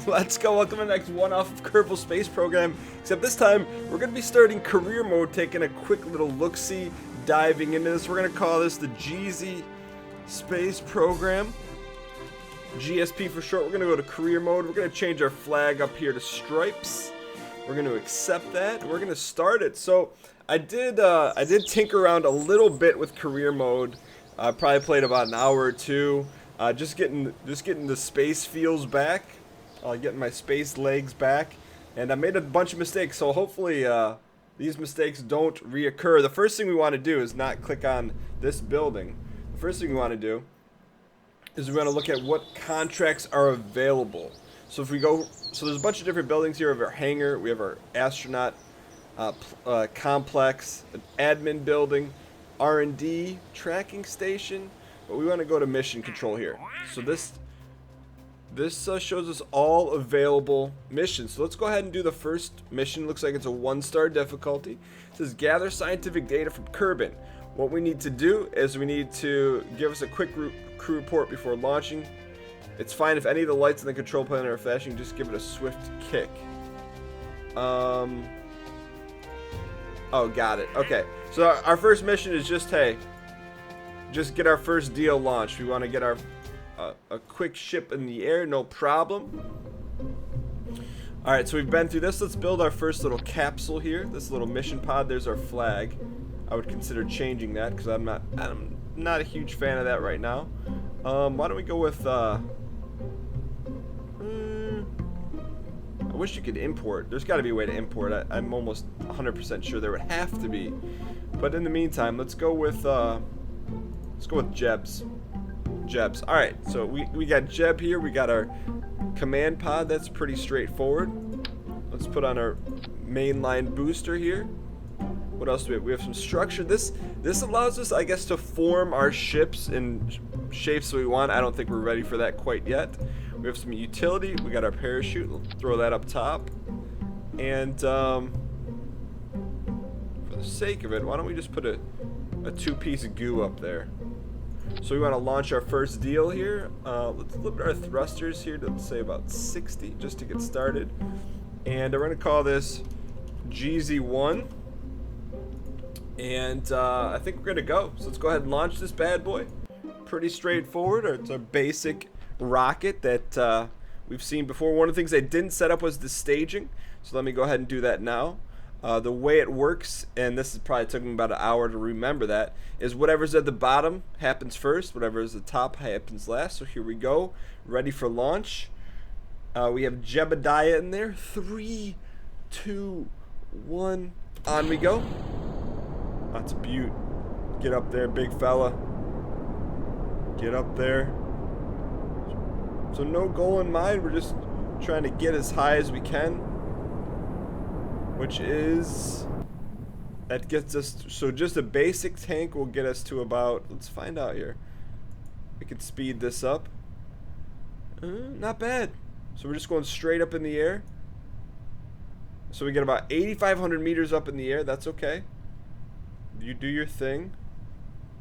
Let's go, welcome to the next one off of Kerbal Space Program. Except this time, we're going to be starting career mode, taking a quick little look-see, diving into this. We're going to call this the GZ Space Program. GSP for short. We're going to go to career mode. We're going to change our flag up here to stripes. We're going to accept that. We're going to start it. So I did tinker around a little bit with career mode. I probably played about an hour or two. Just getting the space feels back. Getting my space legs back, and I made a bunch of mistakes, so hopefully these mistakes don't reoccur. The first thing we want to do is not click on this building. The first thing we want to do is we want to look at what contracts are available. So if we go, so there's a bunch of different buildings here. We have our hangar, we have our astronaut complex, an admin building, R&D, tracking station, but we want to go to mission control here. So this shows us all available missions. So let's go ahead and do the first mission. Looks like it's a 1-star difficulty. It says gather scientific data from Kerbin. What we need to do is we need to give us a quick crew report before launching. It's fine if any of the lights in the control panel are flashing, just give it a swift kick. Oh, got it. Okay, so our first mission is just, hey, just get our first deal launched. We want to get our a quick ship in the air, no problem. Alright, so we've been through this. Let's build our first little capsule here. This little mission pod. There's our flag. I would consider changing that because I'm not a huge fan of that right now. Why don't we go with I wish you could import. There's got to be a way to import. I'm almost 100% sure there would have to be. But in the meantime, let's go with Jebs. Jebs. Alright, so we got Jeb here. We got our command pod. That's pretty straightforward. Let's put on our mainline booster here. What else do we have? We have some structure. This allows us, I guess, to form our ships in shapes we want. I don't think we're ready for that quite yet. We have some utility. We got our parachute. Let's throw that up top. And for the sake of it, why don't we just put a 2-piece goo up there? So we want to launch our first deal here. Let's limit our thrusters here to say about 60 just to get started. And we're going to call this GZ1. And I think we're going to go. So let's go ahead and launch this bad boy. Pretty straightforward. It's our basic rocket that we've seen before. One of the things I didn't set up was the staging. So let me go ahead and do that now. The way it works, and this is probably took me about an hour to remember that, is whatever's at the bottom happens first, whatever's at the top happens last. So here we go, ready for launch. We have Jebediah in there. 3, 2, 1, on we go. That's a beaut. Get up there, big fella. Get up there. So no goal in mind, we're just trying to get as high as we can. Which is, that gets us, so just a basic tank will get us to about, let's find out here. We can speed this up. Not bad. So we're just going straight up in the air. So we get about 8,500 meters up in the air. That's okay. You do your thing.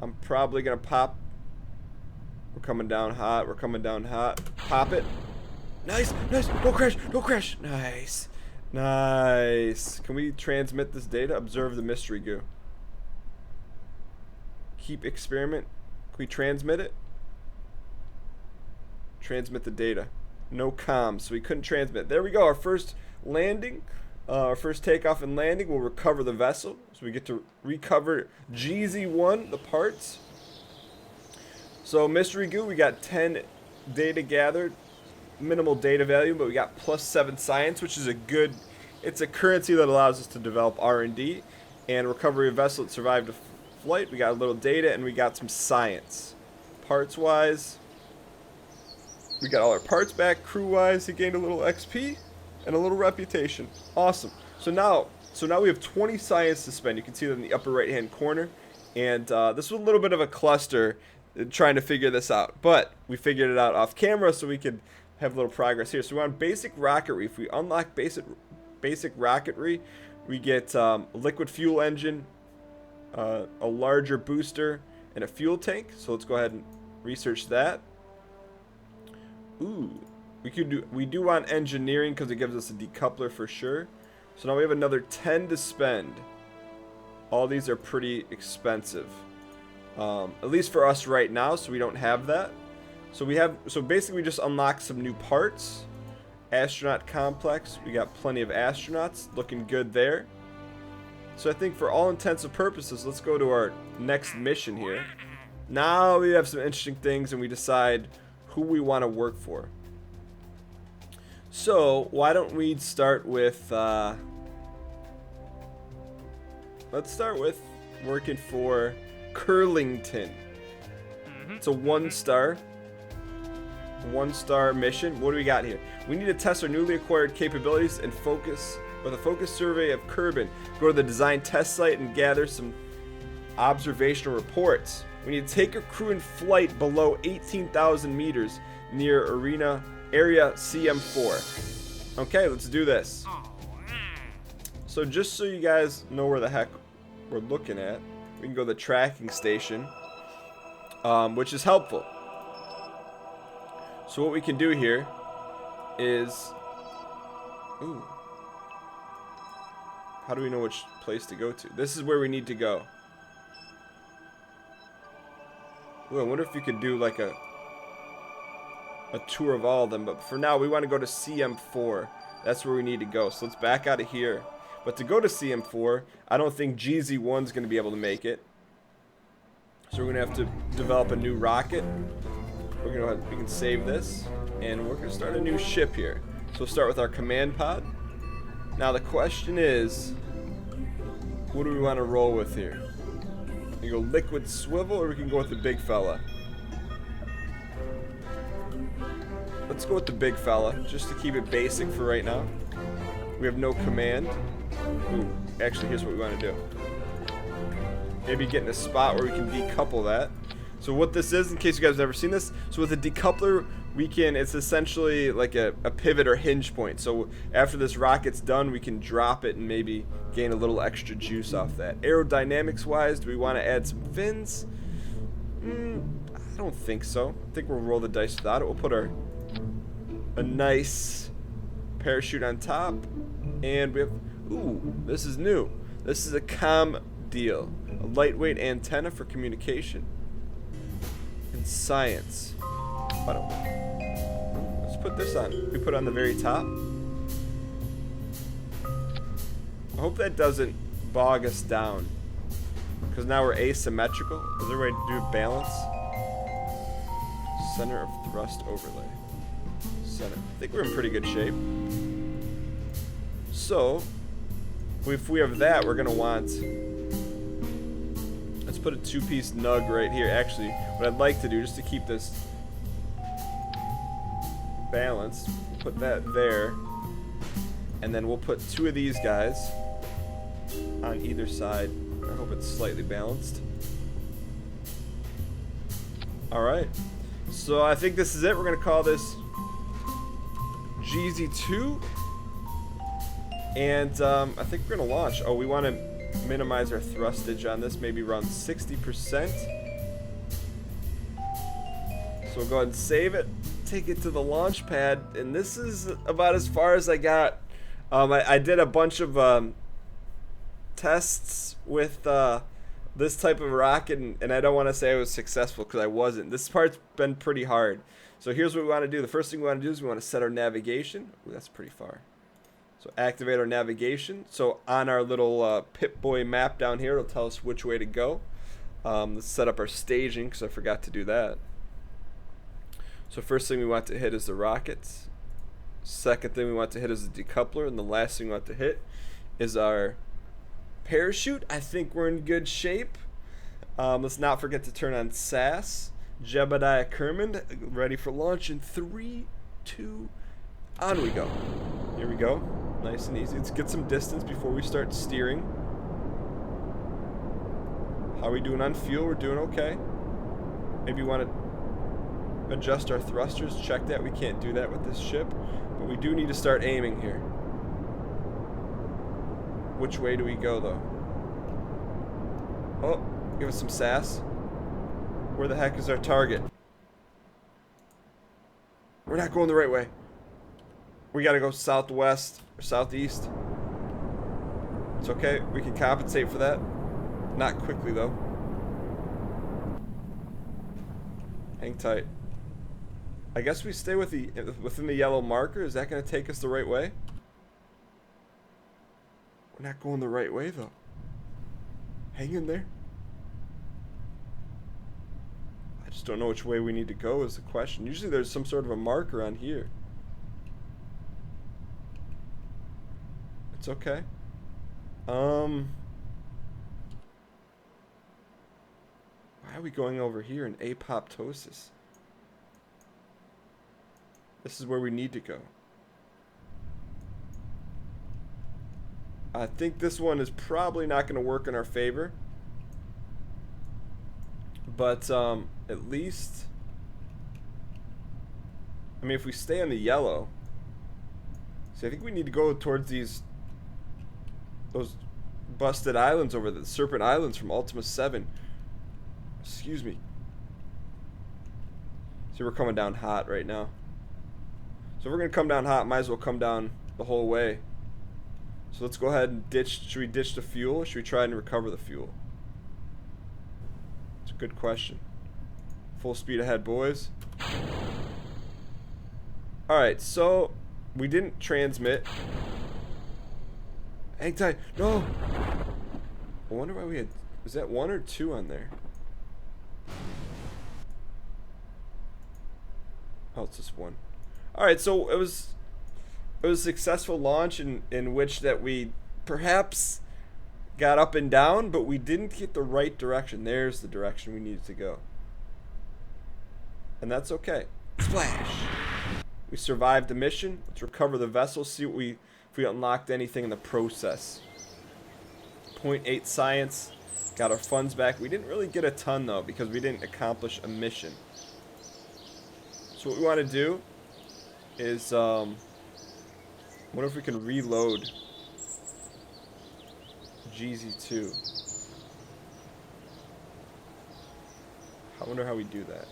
I'm probably going to pop. We're coming down hot. We're coming down hot. Pop it. Nice, nice. Don't crash, don't crash. Nice. Nice. Can we transmit this data? Observe the mystery goo. Keep experiment. Can we transmit it? Transmit the data. No comms, so we couldn't transmit. There we go. Our first landing, our first takeoff and landing. We'll recover the vessel. So we get to recover GZ1, the parts. So mystery goo, we got 10 data gathered. Minimal data value, but we got +7 science, which is a good, it's a currency that allows us to develop R&D and recovery of vessel that survived a flight. We got a little data and we got some science. Parts wise, we got all our parts back. Crew wise, he gained a little XP and a little reputation. Awesome. So now we have 20 science to spend. You can see that in the upper right hand corner, and this was a little bit of a cluster trying to figure this out, but we figured it out off camera so we could have a little progress here. So we're on basic rocketry. If we unlock basic rocketry, we get a liquid fuel engine, a larger booster, and a fuel tank. So let's go ahead and research that. Ooh, We do want engineering because it gives us a decoupler for sure. So now we have another 10 to spend. All these are pretty expensive. At least for us right now, so we don't have that. So basically we just unlock some new parts. Astronaut complex. We got plenty of astronauts. Looking good there. So I think for all intents and purposes, let's go to our next mission here. Now we have some interesting things and we decide who we want to work for. So why don't we start with let's start with working for Curlington. It's a 1-star mission. What do we got here? We need to test our newly acquired capabilities and focus with a focus survey of Kerbin. Go to the design test site and gather some observational reports. We need to take a crew in flight below 18,000 meters near area CM4. Okay, let's do this. So just so you guys know where the heck we're looking at, we can go to the tracking station, which is helpful. So what we can do here is, ooh, how do we know which place to go to? This is where we need to go. Ooh, I wonder if you could do like a tour of all of them, but for now we want to go to CM4. That's where we need to go. So let's back out of here. But to go to CM4, I don't think GZ1's going to be able to make it. So we're going to have to develop a new rocket. We can save this, and we're going to start a new ship here. So we'll start with our command pod. Now the question is, what do we want to roll with here? We go liquid swivel, or we can go with the big fella. Let's go with the big fella, just to keep it basic for right now. We have no command. Ooh, actually, here's what we want to do. Maybe get in a spot where we can decouple that. So what this is, in case you guys have never seen this, so with a decoupler, it's essentially like a pivot or hinge point. So after this rocket's done, we can drop it and maybe gain a little extra juice off that. Aerodynamics wise, do we want to add some fins? I don't think so. I think we'll roll the dice without it. We'll put a nice parachute on top, and we have, ooh, this is new. This is a comm deal. A lightweight antenna for communication. And science. Let's put this on. We put it on the very top. I hope that doesn't bog us down, because now we're asymmetrical. Is there a way to do a balance? Center of thrust overlay. Center. I think we're in pretty good shape. So, if we have that, we're gonna want. Let's put a 2-piece nug right here. Actually, what I'd like to do, just to keep this balanced, put that there, and then we'll put 2 of these guys on either side. I hope it's slightly balanced. Alright, so I think this is it. We're going to call this GZ2, and I think we're going to launch. Oh, we want to minimize our thrustage on this, maybe around 60%. So we'll go ahead and save it, take it to the launch pad, and this is about as far as I got. I did a bunch of tests with this type of rocket, and I don't want to say I was successful because I wasn't. This part's been pretty hard. So here's what we want to do. The first thing we want to do is we want to set our navigation. Ooh, that's pretty far. So activate our navigation. So on our little Pip-Boy map down here, it'll tell us which way to go. Let's set up our staging, because I forgot to do that. So first thing we want to hit is the rockets. Second thing we want to hit is the decoupler. And the last thing we want to hit is our parachute. I think we're in good shape. Let's not forget to turn on SAS. Jebediah Kermond, ready for launch in 3, 2, on we go. Here we go. Nice and easy. Let's get some distance before we start steering. How are we doing on fuel? We're doing okay. Maybe we want to adjust our thrusters. Check that. We can't do that with this ship. But we do need to start aiming here. Which way do we go, though? Oh, give us some sass. Where the heck is our target? We're not going the right way. We gotta go southwest or southeast. It's okay. We can compensate for that. Not quickly, though. Hang tight. I guess we stay with within the yellow marker. Is that going to take us the right way? We're not going the right way, though. Hang in there. I just don't know which way we need to go is the question. Usually there's some sort of a marker on here. It's okay. Why are we going over here in apoptosis? This is where we need to go. I think this one is probably not going to work in our favor. But at least, I mean, if we stay on the yellow, see, I think we need to go towards those busted islands over the Serpent Islands from Ultima 7. Excuse me. See, we're coming down hot right now. So if we're going to come down hot, might as well come down the whole way. So let's go ahead and ditch. Should we ditch the fuel or should we try and recover the fuel? It's a good question. Full speed ahead, boys. Alright, so we didn't transmit. Hang tight. No! I wonder why we had... Was that 1 or 2 on there? Oh, it's just 1. Alright, so it was a successful launch in which that we perhaps got up and down, but we didn't get the right direction. There's the direction we needed to go. And that's okay. Splash! We survived the mission. Let's recover the vessel, see what if we unlocked anything in the process. 0.8 science. Got our funds back. We didn't really get a ton, though, because we didn't accomplish a mission. So what we want to do is, wonder if we can reload GZ2. I wonder how we do that.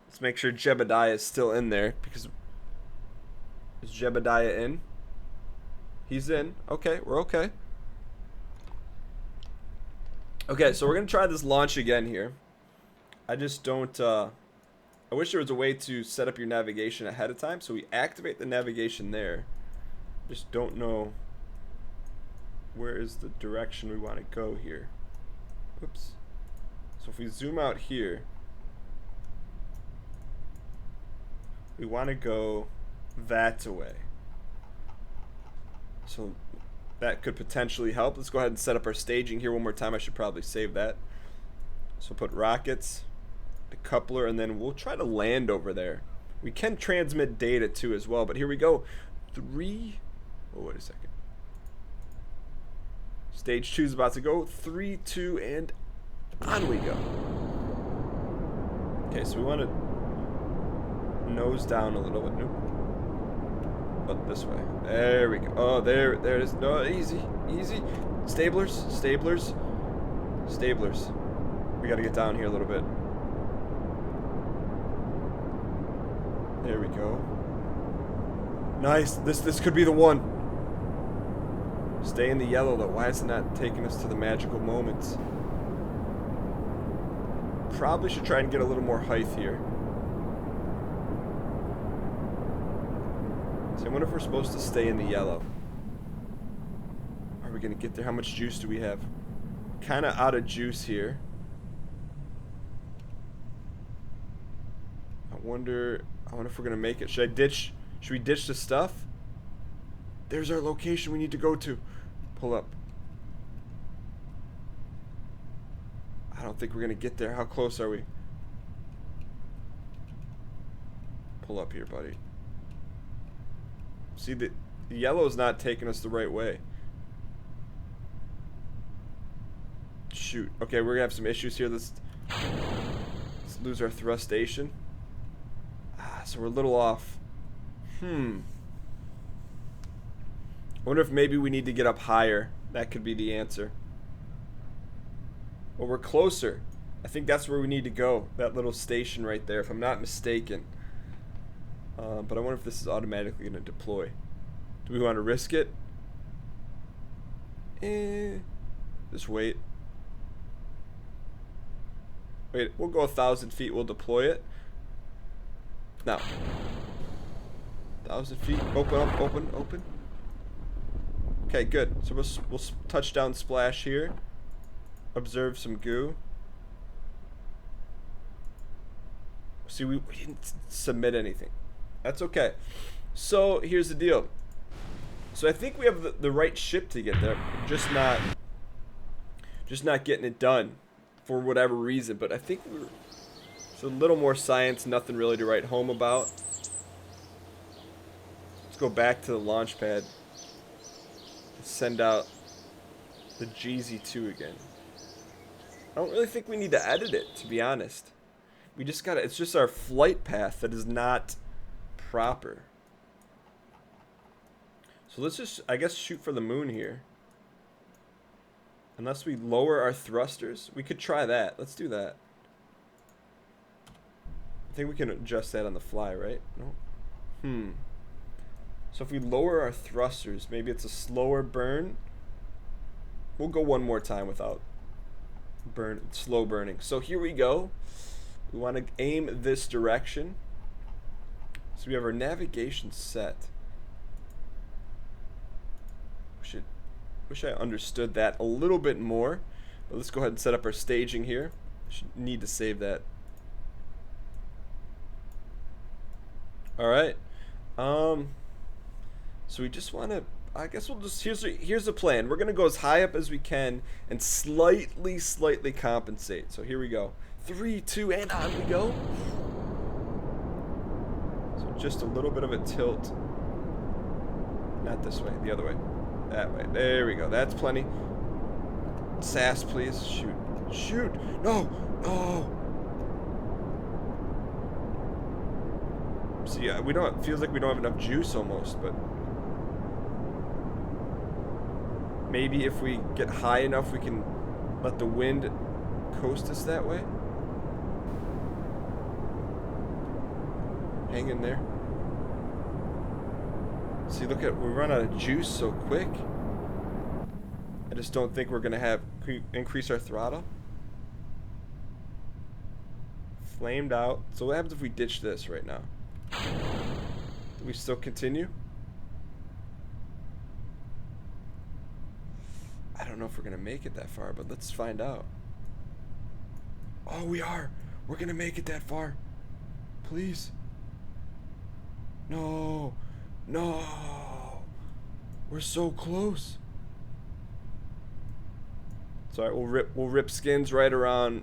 Let's make sure Jebediah is still in there, because... Is Jebediah in? He's in. Okay, we're okay. Okay, so we're going to try this launch again here. I just don't... I wish there was a way to set up your navigation ahead of time, so we activate the navigation there. Just don't know where is the direction we want to go here. Oops. So if we zoom out here, we want to go that way. So that could potentially help. Let's go ahead and set up our staging here one more time. I should probably save that. So put rockets, the coupler, and then we'll try to land over there. We can transmit data too as well, but here we go. Oh, wait a second. Stage 2 is about to go. 3, 2, and on we go. Okay, so we want to nose down a little bit. Nope. But this way. There we go. Oh, there it is. No, easy, easy. Stablers, stablers, stablers. We got to get down here a little bit. There we go. Nice. This could be the one. Stay in the yellow though. Why is it not taking us to the magical moments? Probably should try and get a little more height here. So I wonder if we're supposed to stay in the yellow. Are we gonna get there? How much juice do we have? Kind of out of juice here. I wonder if we're gonna make it. Should we ditch the stuff? There's our location we need to go to. Pull up. I don't think we're gonna get there. How close are we? Pull up here, buddy. See, the yellow's not taking us the right way. Shoot. Okay, we're gonna have some issues here. Let's lose our thrust station. So we're a little off. I wonder if maybe we need to get up higher. That could be the answer. Well, we're closer. I think that's where we need to go. That little station right there, if I'm not mistaken. But I wonder if this is automatically going to deploy. Do we want to risk it? Just wait. Wait, we'll go 1,000 feet. We'll deploy it. Now. 1,000 feet. Open up, open. Okay, good. So we'll touchdown splash here. Observe some goo. See, we didn't submit anything. That's okay. So here's the deal. So I think we have the right ship to get there. Just not getting it done for whatever reason. But I think it's a little more science. Nothing really to write home about. Let's go back to the launch pad. Send out the GZ2 again. I don't really think we need to edit it, to be honest. We just gotta, it's just our flight path that is not proper. So let's just, I guess, shoot for the moon here. Unless we lower our thrusters. We could try that. Let's do that. I think we can adjust that on the fly, right? No? So if we lower our thrusters, maybe it's a slower burn. We'll go one more time without slow burning. So here we go. We want to aim this direction. So we have our navigation set. Wish I understood that a little bit more. But let's go ahead and set up our staging here. Should need to save that. All right. So we just want to, I guess we'll just, here's the plan. We're going to go as high up as we can and slightly compensate. So here we go. 3, 2, and on we go. So just a little bit of a tilt. Not this way, the other way. That way. There we go. That's plenty. SAS, please. Shoot. Shoot. No. No. See, we don't, it feels like we don't have enough juice almost, but maybe if we get high enough, we can let the wind coast us that way. Hang in there. See, look at, we run out of juice so quick. I just don't think we're gonna increase our throttle. Flamed out. So what happens if we ditch this right now? Do we still continue? I don't know if we're gonna make it that far, but let's find out. Oh, we are. We're gonna make it that far. Please. No. No. We're so close. It's alright, we'll rip skins right around.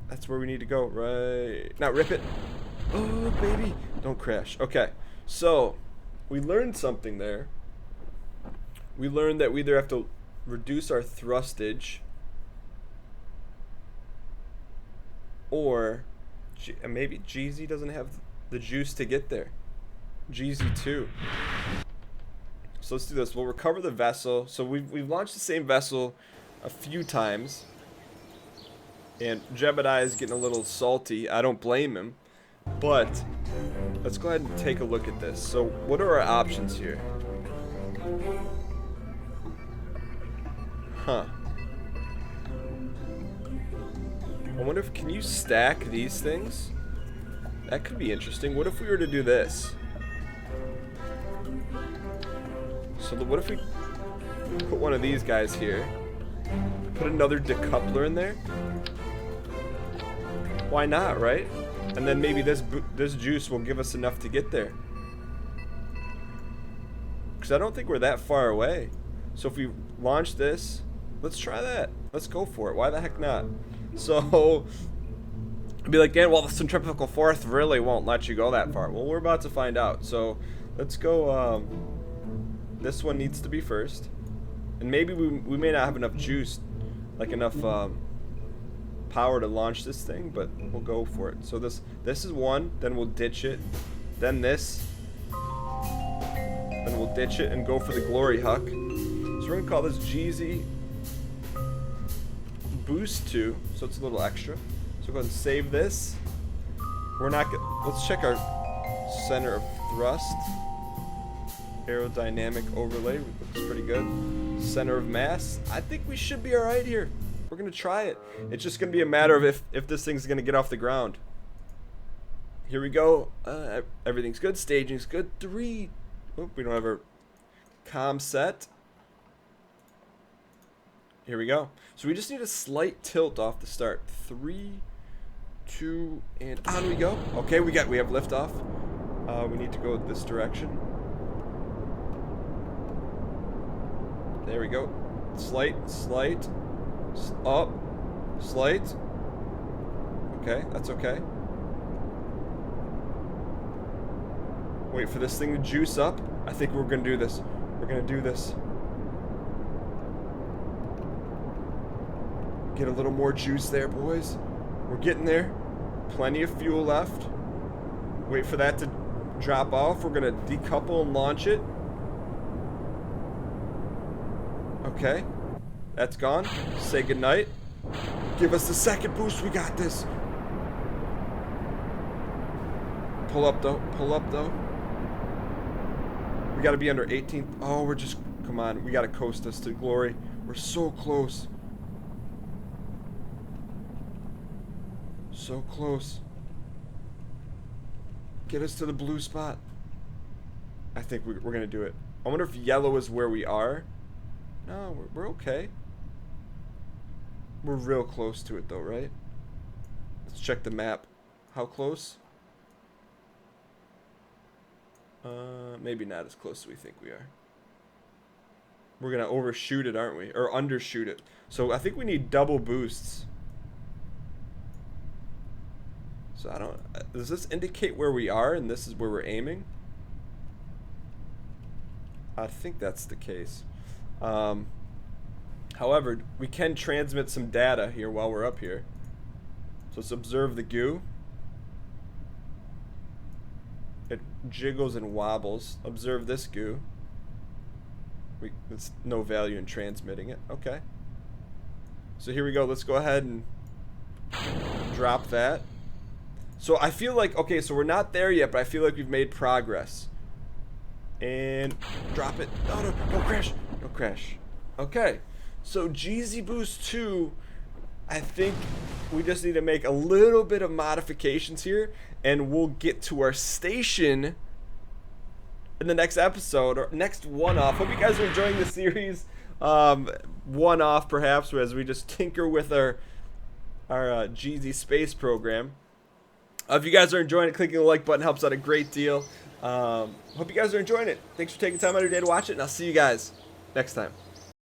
That's where we need to go, right? Now rip it. Oh, baby. Don't crash. Okay. So, we learned something there. We learned that we either have to reduce our thrustage or maybe GZ doesn't have the juice to get there. GZ2. So let's do this. We'll recover the vessel. So we've launched the same vessel a few times. And Jebediah is getting a little salty. I don't blame him. But let's go ahead and take a look at this. So what are our options here? Huh. I wonder if, can you stack these things? That could be interesting. What if we were to do this? So what if we put one of these guys here? Put another decoupler in there? Why not, right? And then maybe this juice will give us enough to get there. Because I don't think we're that far away. So if we launch this, let's try that. Let's go for it. Why the heck not? So be like, yeah, well, the centrifugal force really won't let you go that far. Well, we're about to find out. So let's go. This one needs to be first, and maybe we may not have enough juice, like enough power to launch this thing, but we'll go for it. So this is one. Then we'll ditch it. Then this. Then we'll ditch it and go for the glory huck. So we're gonna call this GZ Boost 2. So it's a little extra. So go ahead and save this. We're not. Let's check our center of thrust. Aerodynamic overlay looks pretty good. Center of mass. I think we should be all right here. We're gonna try it. It's just gonna be a matter of if this thing's gonna get off the ground. Here we go. Everything's good. Staging's good. 3. Oh, we don't have our comm set. Here we go. So we just need a slight tilt off the start. 3, 2, and on we go. Okay, we have liftoff. We need to go this direction. There we go. Slight, up, slight. Okay, that's okay. Wait for this thing to juice up. I think we're gonna do this. We're gonna do this. Get a little more juice there, boys. We're getting there. Plenty of fuel left. Wait for that to drop off. We're gonna decouple and launch it. Okay. That's gone. Say goodnight. Give us the second boost. We got this. Pull up though. Pull up though. We gotta be under 18th. Oh, we're just... Come on. We gotta coast us to glory. We're so close. So close. Get us to the blue spot. I think we're gonna do it. I wonder if yellow is where we are. No, we're okay. We're real close to it though, right? Let's check the map. How close? Maybe not as close as we think we are. We're gonna overshoot it, aren't we? Or undershoot it. So I think we need double boosts. So I don't... Does this indicate where we are and this is where we're aiming? I think that's the case. However, we can transmit some data here while we're up here. So let's observe the goo. It jiggles and wobbles. Observe this goo. There's no value in transmitting it. Okay. So here we go. Let's go ahead and drop that. So I feel like, okay, so we're not there yet, but I feel like we've made progress. And drop it. No, no, don't crash. Don't crash. Okay. So GZ Boost 2, I think we just need to make a little bit of modifications here, and we'll get to our station in the next episode, or next one-off. Hope you guys are enjoying the series. One-off, perhaps, as we just tinker with our GZ Space Program. If you guys are enjoying it, clicking the like button helps out a great deal. Hope you guys are enjoying it. Thanks for taking time out of your day to watch it, and I'll see you guys next time.